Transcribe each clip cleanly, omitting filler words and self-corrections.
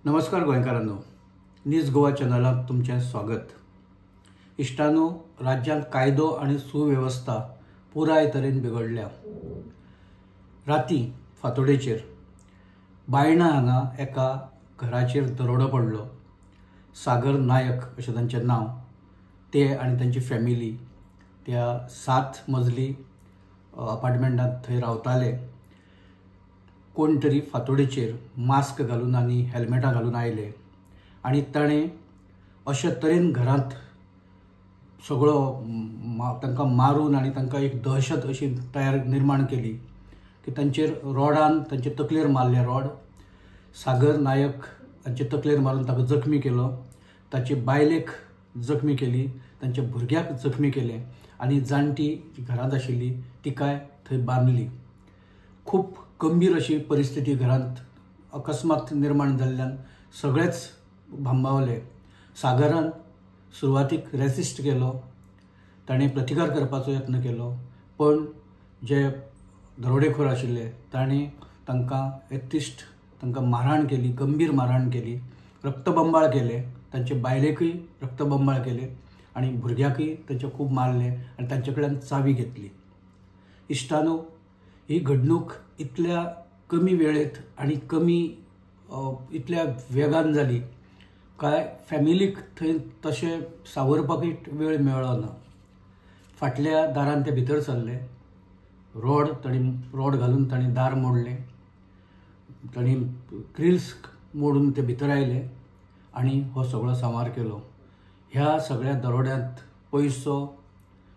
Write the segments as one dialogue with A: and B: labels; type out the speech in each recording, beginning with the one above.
A: नमस्कार गोंयकारांनो, न्यूज गोवा चॅनलात तुमचे स्वागत। इश्टानो, राज्यांत कायदो आणि सुवेवस्था पुराय तरेन बिगडल्या। राती फांतोडेचेर बायणा हांगा एका घराचेर दरोडो पडलो। सागर नायक अशें तांचें नांव। ते आनी तांची फॅमिली त्या 7 मजली अपार्टमेंटांत थंय रावताले। कोण तरी फांतोडेचेर मास्क घालून आनी हेल्मेटां घालून आयले आनी ताणें अशे तरेन घरांत सगळो तांकां मारून आनी तांकां एक दहशत अशी निर्माण केली की तांचेर रॉडान तांचे तकलेर मारले रॉड। सागर नायक तांचे तकलेर मारून ताका जखमी केलो, ताची बायलेक जखमी केली, तांच्या भुरग्याक जखमी केले आनी जाणटी घरांत आशिल्ली तिकाय थंय बांदली। खूब गंभीर अशी परिस्थिती घरांत अकस्मात निर्माण जाल्ल्यान सगळेच भांबावले। सागरान सुरवातीक रेसिस्ट केलो, ताणें प्रतिकार करपाचो यत्न केलो, पण जे दरोडेखोर आशिल्ले ताणें तांकां एकतिश्ट तांकां मारहाण केली, गंभीर मारहाण केली, रक्तबंबाळ केले, तांचे बायलेकूय रक्तबंबाळ केले आनी भुरग्याकूय तांचे खूब मारले आनी तांचे कडल्यान चावी घेतली। इश्टानो, ही घडणूक इतल्या कमी वेळेत आनी इतल्या वेगान जाली काय फॅमिलीक थंय तशें सावरपाकूय वेळ मेळ्ळो ना। फाटल्या दारान ते भितर सरले, रॉड घालून तांणी दार मोडलें, तांणी ग्रिल्स मोडून ते भितर आयले आनी हो सगळो सांवार केलो। ह्या सगळ्या दरोड्यांत पयसो,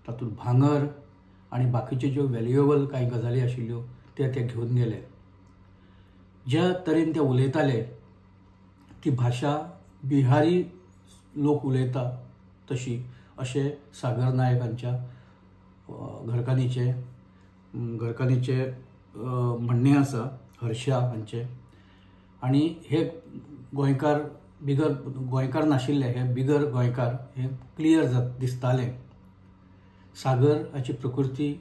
A: तातूंत भांगर आनी बाकीच्यो ज्यो व्हॅल्युएबल कांय गजाली आशिल्ल्यो ते घेवन गेले। ज्या तरेन ते उलयताले ती भाशा बिहारी लोक उलयता तशी अशें सागर नायकांच्या घरकान्नीचे म्हणणें आसा, हर्षा हांचे। आनी हे गोंयकार नाशिल्ले, हे बिगर गोंयकार हे क्लियर दिसताले। सागर हाची प्रकृती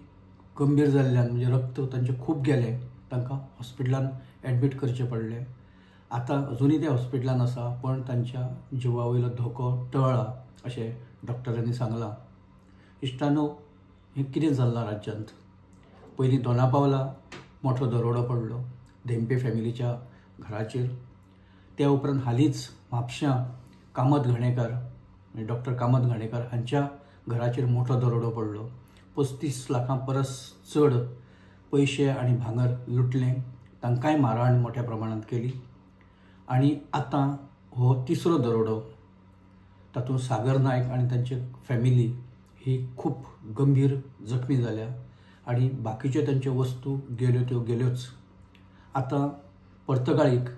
A: गंभीर जाल्ल्यान म्हणजे रक्त तांचे खूब गेले, तांकां हॉस्पिटलांत एडमीट करचें पडलें। आतां अजुनूय ते हॉस्पिटलांत आसा, पण तांच्या जिवा वयलो धोको टळ्ळा अशें डॉक्टरांनी सांगलां। इश्टानो, हें कितें जाल्लां राज्यांत? पयलीं दोनापावला मोठो दरोडो पडलो धेंपे फॅमिलीच्या घराचेर। त्या उपरांत हालींच म्हापश्यां कामत घाणेकार डॉक्टर कामत घाणेकार हांच्या घराचेर मोठो दरोडो पडलो। 35 लाखां परस चड पयशे आनी भांगर लुटलें, तांकांय मारहाण मोठ्या प्रमाणांत केली। आनी आतां हो तिसरो दरोडो, तातूंत सागर नायक आनी तांची फॅमिली ही खूब गंभीर जखमी जाल्या आनी बाकीच्यो तांच्यो वस्तू गेल्यो त्यो गेल्योच। आतां पर्तगाळीक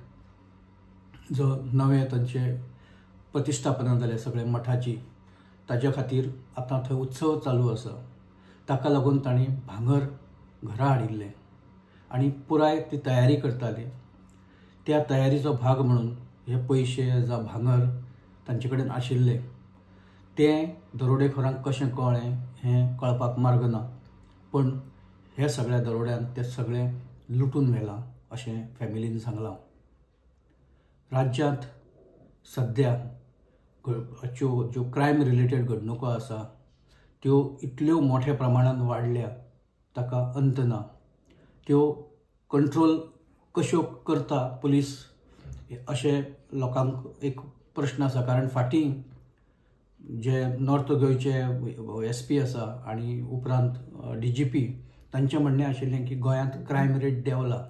A: जो नवे तांचे प्रतिश्ठापना जाल्या सगळे मठाची, ताच्या खातीर आतां थंय उत्सव चालू आसा। ताका लागून तांणी भांगर घरा हाडिल्लें आनी पुराय ती तयारी करताले। त्या तयारीचो भाग म्हणून हे पयशे जावं भांगर तांचे कडेन आशिल्ले तें दरोडेखोरांक कशें कळ्ळें हें कळपाक मार्ग ना, पण हे सगळ्या दरोड्यान तें सगळें लुटून व्हेलां अशें फॅमिलीन सांगलां। राज्यांत सद्या ज्यो क्रायम रिलेटेड घडणुको आसा त्यो इतल्यो मोठ्या प्रमाणांत वाडल्या ताका अंत ना। त्यो कंट्रोल कश्यो करता पुलीस अशें लोकांक एक प्रश्न आसा, कारण फाटीं जे नॉर्थ गोंयचे SP आसा आनी उपरांत DGP तांचें म्हणणें आशिल्लें की गोंयांत क्रायम रेट देंवला।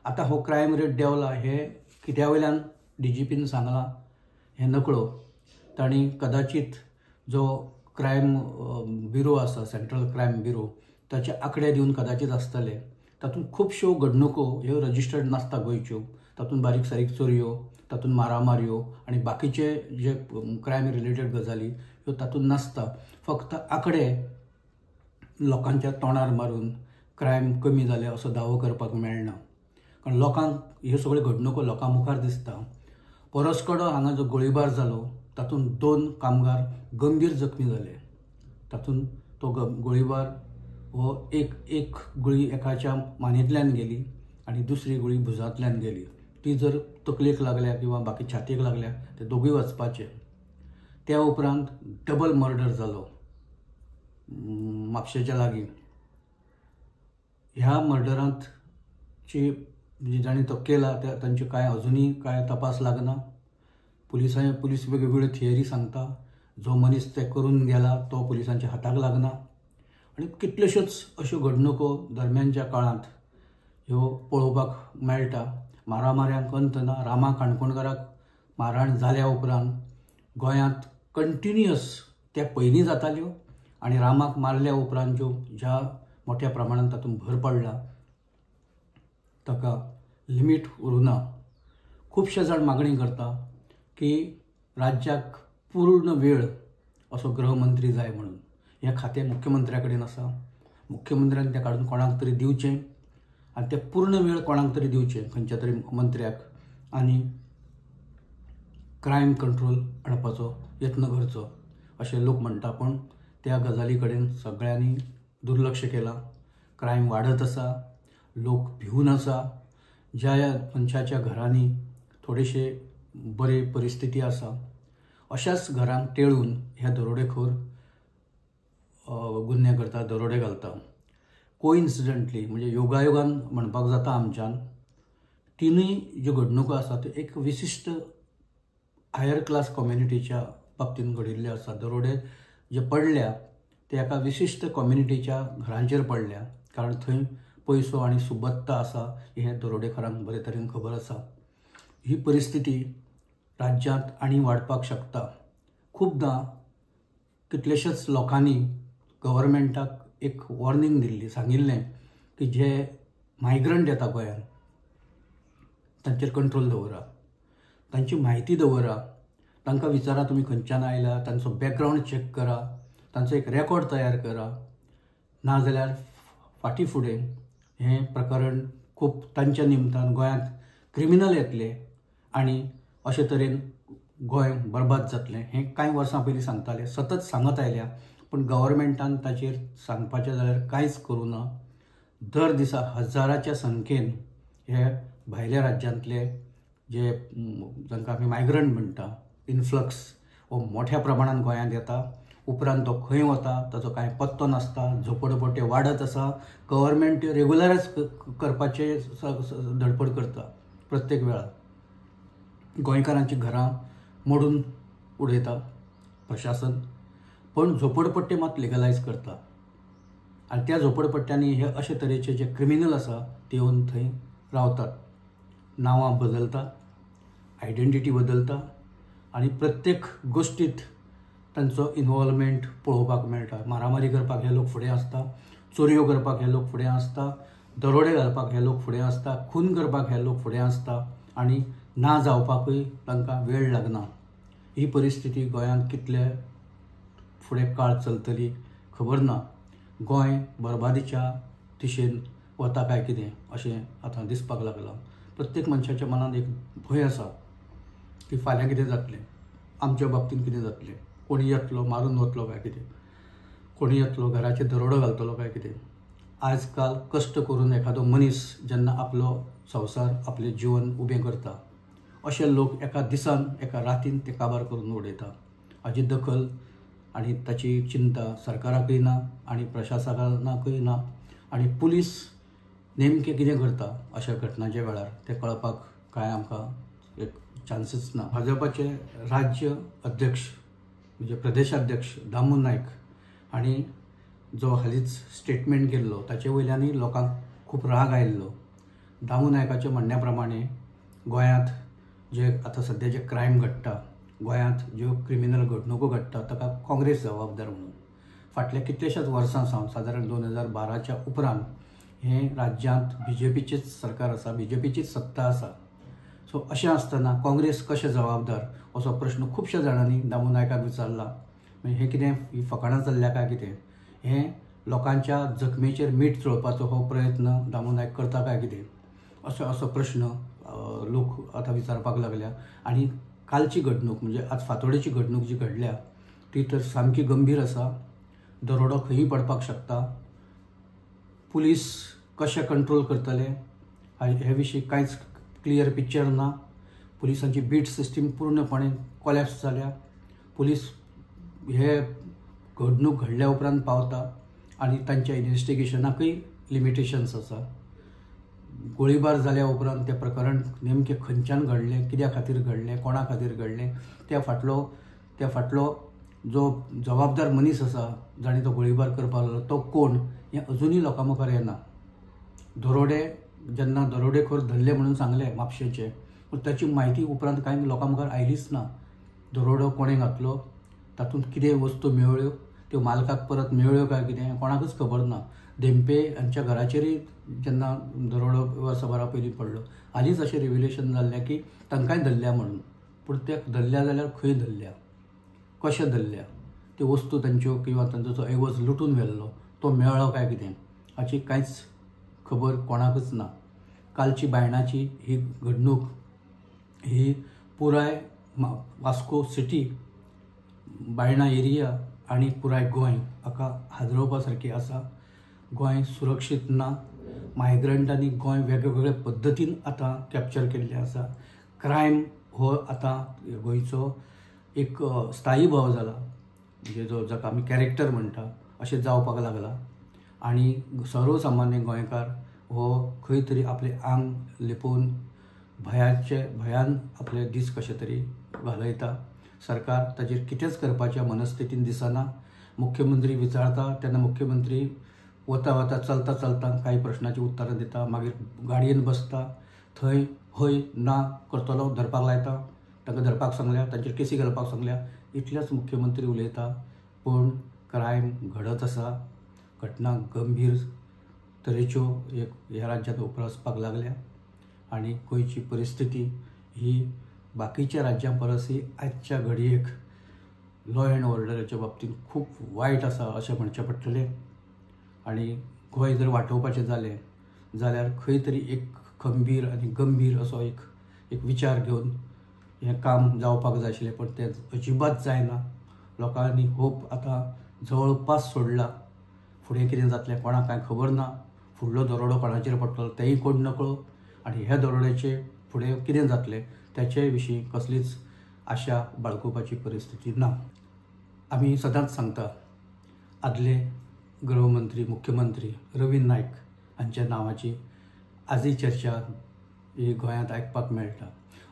A: आतां हो क्रायम रेट देंवला हें कित्या वयल्यान DGPन सांगलां हें नकळो। तांणी कदाचित जो क्रायम ब्युरो आसा, सेंट्रल क्रायम ब्युरो, ताचे आंकडे दिवन कदाचित आसतले। तातूंत खुबश्यो घडणुको ह्यो रजिस्टर्ड नासता गोंयच्यो, तातूंत बारीक सारीक चोरयो, तातूंत मारामारयो आनी बाकीचे जे क्रायम रिलेटेड गजाली ह्यो तातूंत नासता। फक्त आंकडे लोकांच्या तोंडार मारून क्रायम कमी जाले असो दावो करपाक मेळना, कारण लोकांक ह्यो सगळ्यो घडणुको लोकां मुखार दिसता। परसकडो हांगा जो गोळीबार जालो तातूंत 2 कामगार गंभीर जखमी जाले। तातूंत तो गोळीबार हो एक गुळी एकाच्या मानेंतल्यान गेली आनी दुसरी गुळी भुजांतल्यान गेली। ती जर तकलेक लागल्या किंवा बाकी छातयेक लागल्या ते दोगूय वचपाचे. त्या उपरांत डबल मर्डर जालो म्हापशेच्या लागीं. ह्या मर्डरांत जाणी तो केला तांचे कांय अजुनूय कांय तपास लागना. पुलीस वेगवेगळ्यो थियरी सांगता. जो मनीस ते करून गेला तो पुलिसांच्या हाताक लागना. आनी कितल्योश्योच अश्यो घडणुको दरम्यानच्या काळांत ह्यो पळोवपाक मेळटा. मारामाऱ्यांक अंत ना. रामा काणकोणकाराक मारहाण जाल्या उपरांत गोंयांत कंटिन्युअस त्या पयलीं जाताल्यो आनी रामाक मारल्या उपरांत ज्या मोठ्या प्रमाणांत तातूंत भर पडला ताका लिमीट उरूना. खुबशे जाण मागणी करता की राज्याक पूर्ण वेळ असो गृहमंत्री जाय म्हणून. हें खातें मुख्यमंत्र्या कडेन आसा. मुख्यमंत्र्यान तें काडून कोणाक तरी दिवचें आनी तें पूर्ण वेळ कोणाक तरी दिवचें खंयच्या तरी मंत्र्याक आनी क्रायम कंट्रोल हाडपाचो यत्न करचो अशें लोक म्हणटा. पण त्या गजाली कडेन सगळ्यांनी दुर्लक्ष केलां. क्रायम वाडत आसा. लोक भिवून आसा. ज्या मनशाच्या घरांनी थोडेशे बरे परिस्थिती आसा अशाच घरांक टेळून हे दरोडेखोर गुन्हे करता, दरोडे घालता. कोइन्सिडंटली म्हणजे योगायोगान म्हणपाक जाता आमच्यान तिनूय ज्यो घडणुको आसा त्यो एक विशिश्ट हायर क्लास कम्युनिटीच्या बाबतींत घडिल्ल्यो आसा. दरोडे जे पडल्या ते एका विशिश्ट कम्युनिटीच्या घरांचेर पडल्या कारण थंय पयसो आनी सुबत्ता आसा हें दरोडेखोरांक बरे तरेन खबर आसा. ही परिस्थिती राज्यांत आनी वाडपाक शकता. खूबदां कितलेशेच लोकांनी गव्हर्मेंटाक एक वॉर्निंग दिल्ली, सांगिल्लें की जे मायग्रंट येता गोंयांत तांचेर कंट्रोल दवरा, तांची म्हायती दवरा, तांकां विचारा तुमी खंयच्यान आयल्या, तांचो बॅकग्रावंड चॅक करा, तांचो एक रेकॉर्ड तयार करा. नाजाल्यार फाटीं फुडें हें प्रकरण खूब तांच्या निमतान गोंयांत क्रिमिनल येतले आनी अशे तरेन गोंय बरबाद जातलें. हें कांय वर्सां पयलीं सांगताले, सतत सांगत आयल्या. पण गव्हर्मेंटान ताचेर सांगपाचें जाल्यार कांयच करूं ना. दर दिसा हजाराच्या संख्येन हे भायल्या राज्यांतले जे जांकां आमी मायग्रंट म्हणटा, इन्फ्लक्स हो मोठ्या प्रमाणांत गोंयांत येता. उपरांत तो खंय वता ताचो कांय पत्तो नासता. झोपडपट्टे वाडत आसा. गव्हर्मेंट रेगुलरायज करपाचे धडपड करता प्रत्येक वेळार. गोंयकारांची घरां मोडून उडयता प्रशासन. पण झोपडपट्टे मात लिगलायज करता आनी त्या झोपडपट्ट्यांनी हे अशे तरेचे जे क्रिमिनल आसा ते येवन थंय रावतात. नांवां बदलता, आयडेंटिटी बदलता आनी प्रत्येक गोश्टींत तांचो इनवॉल्वमेंट पळोवपाक मेळटा. मारामारी करपाक हे लोक फुडें आसता, चोरयो करपाक हे लोक फुडें आसता, दरोडे घालपाक हे लोक फुडें आसता, खून करपाक हे लोक फुडें आसता आनी ना जावपाकूय तांकां वेळ लागना. ही परिस्थिती गोंयांत कितले फुडें काळ चलतली खबर ना. गोंय बरबादीच्या दिशेन वता काय कितें अशें आतां दिसपाक लागलां. प्रत्येक मनशाच्या मनांत एक भंय आसा की फाल्यां कितें जातलें, आमच्या बाबतींत कितें जातलें, कोणी येतलो मारून वतलो काय कितें, कोणी येतलो घराचेर दरोडो घालतलो काय कितें. आज काल कश्ट करून एखादो मनीस जेन्ना आपलो संवसार आपलें जिवन उबें करता अशे लोक एका दिसान एका रातीन ते काबार करून उडयता. हाची दखल आनी ताची चिंता सरकाराकूय ना आनी प्रशासनाकूय ना आनी पुलीस नेमकें कितें करता अशा घटनांच्या वेळार तें कळपाक कांय आमकां एक चान्सीस ना. भाजपाचे राज्य अध्यक्ष म्हणजे प्रदेशाध्यक्ष दामू नायक हांणी जो हालींच स्टेटमेंट केल्लो ताचे वयल्यानूय लोकांक खूब राग आयिल्लो. दामू नायकाच्या म्हणण्या प्रमाणे गोंयांत जे आतां सद्या जे क्रायम घडटा, गोंयांत ज्यो क्रिमिनल घडणुको घडटा ताका काँग्रेस जबाबदार म्हणून. फाटल्या कितलेशाच वर्सां सावन सादारण 2012च्या उपरांत हे राज्यांत BJPचेच सरकार आसा, BJPचीच सत्ता आसा. सो अशें आसतना काँग्रेस कशें जबाबदार असो प्रश्न खुबश्या जाणांनी दामू नायकाक विचारला. हे कितें ही फकाणां चल्ल्या काय कितें, हें लोकांच्या जखमेचेर मीठ चोळपाचो हो प्रयत्न दामू नायक करता काय कितें असो प्रश्न लोक आतां विचारपाक लागल्या. आनी कालची घडणूक म्हणजे आज फातोडेची घडणूक जी घडल्या ती तर सामकी गंभीर आसा. दरोडो खंयी पडपाक शकता. पुलीस कशें कंट्रोल करतले हे विशीं कांयच क्लियर पिक्चर ना. पुलिसांची बीट सिस्टीम पूर्णपणे कोलॅप्स जाल्या. पुलीस हे घडणूक घडल्या उपरांत पावता आणि तांच्या इन्व्हेस्टिगेशनाकूय लिमिटेशन्स आसा. गोळीबार जाल्या उपरांत तें प्रकरण नेमकें खंयच्यान घडलें, कित्या खातीर घडलें, कोणा खातीर घडलें, त्या फाटलो जो जबाबदार मनीस आसा जाणें तो गोळीबार करपाक लागलो तो कोण हें अजुनूय लोकां मुखार येना. जेन्ना दरोडेखोर धरले म्हणून सांगले म्हापशेचे, पूण ताची म्हायती उपरांत कांय लोकां मुखार आयलीच ना. दरोडो कोणें घातलो, तातूंत कितें वस्तू मेळ्ळ्यो, त्यो मालकाक परत मेळ्ळ्यो काय कितें कोणाकूच खबर ना. धेंपे हांच्या घराचेरय जेन्ना दरोडो वर्सभरा पयलीं पडलो, हालींच अशें रिव्हिलेशन जाल्लें की तांकांय धरल्या म्हणून. पूण ते धरल्या जाल्यार खंय धरल्या, कशें धरल्या, त्यो वस्तू तांच्यो किंवा तांचो जो ऐवज लुटून व्हेल्लो तो मेळ्ळो काय कितें हाची कांयच खबर कोणाकूच ना. कालची बायणाची ही घडणूक ही पुराय वास्को सिटी, बायणा एरिया आनी पुराय गोंय हाका हादरवपा सारकी आसा. गोंय सुरक्षीत ना. मायग्रंटांनी गोंय वेगवेगळ्या पद्दतीन आतां कॅप्चर केल्लें आसा. क्रायम हो आतां गोंयचो एक स्थायी भाव जाला, म्हणजे जाका आमी कॅरेक्टर म्हणटा अशें जावपाक लागला. आनी सर्वसामान्य गोंयकार हो खंय तरी आपलें आंग लिपोवन भयान आपले दीस कशे तरी घालयता. सरकार ताचेर कितेंच करपाच्या मनस्थितीन दिसना. मुख्यमंत्री विचारता तेन्ना मुख्यमंत्री वता चलता कांय प्रश्नाची उत्तरां दिता, मागीर गाडयेन बसता, थंय हय ना करतलो धरपाक लायता, तांकां धरपाक सांगल्या, तांचेर केसी घालपाक सांगल्या, इतलेंच मुख्यमंत्री उलयता. पूण क्रायम घडत आसा. घटना गंभीर तरेच्यो ह्या राज्यांत उपरासपाक लागल्या आनी गोंयची परिस्थिती ही बाकीच्या राज्यां परसय आजच्या घडयेक लॉ अँड ऑर्डराच्या बाबतींत खूब वायट आसा अशें म्हणचें पडटलें. आनी गोंय जर वांटोवपाचें जालें जाल्यार खंय तरी एक खंबीर आनी गंभीर असो एक विचार घेवन हें काम जावपाक जाय आशिल्लें, पण तें अजिबात जायना. लोकांनी होप आतां जवळपास सोडला. फुडें कितें जातलें कोणाक कांय खबर ना. फुडलो दरोडो कोणाचेर पडटलो तेंय कोण नकळो. आनी ह्या दरोड्याचे फुडें कितें जातलें त्याचे विशीं कसलीच आशा बाळगुपाची परिस्थिती ना. आमी सदांच सांगता, आदले गृहमंत्री मुख्यमंत्री रवी नायक हांच्या नांवाची आजय चर्चा ही गोंयांत आयकपाक मेळटा.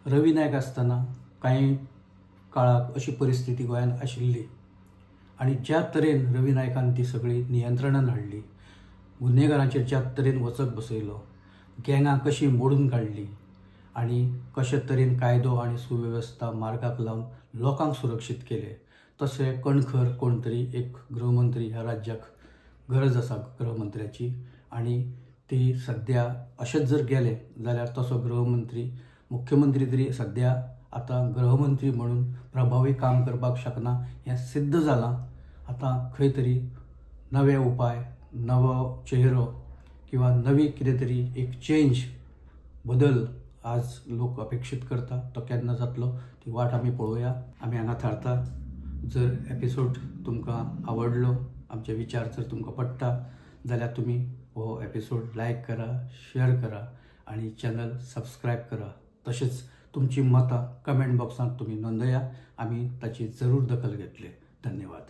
A: रवी नायक आसतना कांय काळाक अशी परिस्थिती गोंयांत आशिल्ली आनी ज्या तरेन रवी नायकान ती सगळी नियंत्रणान हाडली, गुन्हेगारांचेर ज्या तरेन वचत बसयलो, गँगां कशी मोडून काडली आनी कशे तरेन कायदो आनी सुवेवस्था मार्गाक लावन लोकांक सुरक्षीत केले, तशें कणखर कोण तरी एक गृहमंत्री ह्या राज्याक गरज आसा गृहमंत्र्याची. आनी ती सद्या अशेंच जर गेले जाल्यार तसो मुख्यमंत्री तरी सद्या आतां गृहमंत्री म्हणून प्रभावी काम करपाक शकना हें सिद्ध जालां. आतां खंय तरी नवे उपाय, नवो चेहरो किंवा नवी कितें तरी एक चेंज बदल आज लोक अपेक्षीत करता. तो केन्ना जातलो ती वाट आमी पळोवया. आमी हांगा थारता. जर एपिसोड तुमकां आवडलो, आमचे विचार जर तुमकां पडटा जाल्यार तुमी हो एपिसोड लायक करा, शेअर करा आनी चॅनल सबस्क्रायब करा. तशेंच तुमची मतां कमेंट बॉक्सांत तुमी नोंदया. आमी ताची जरूर दखल घेतले. धन्यवाद.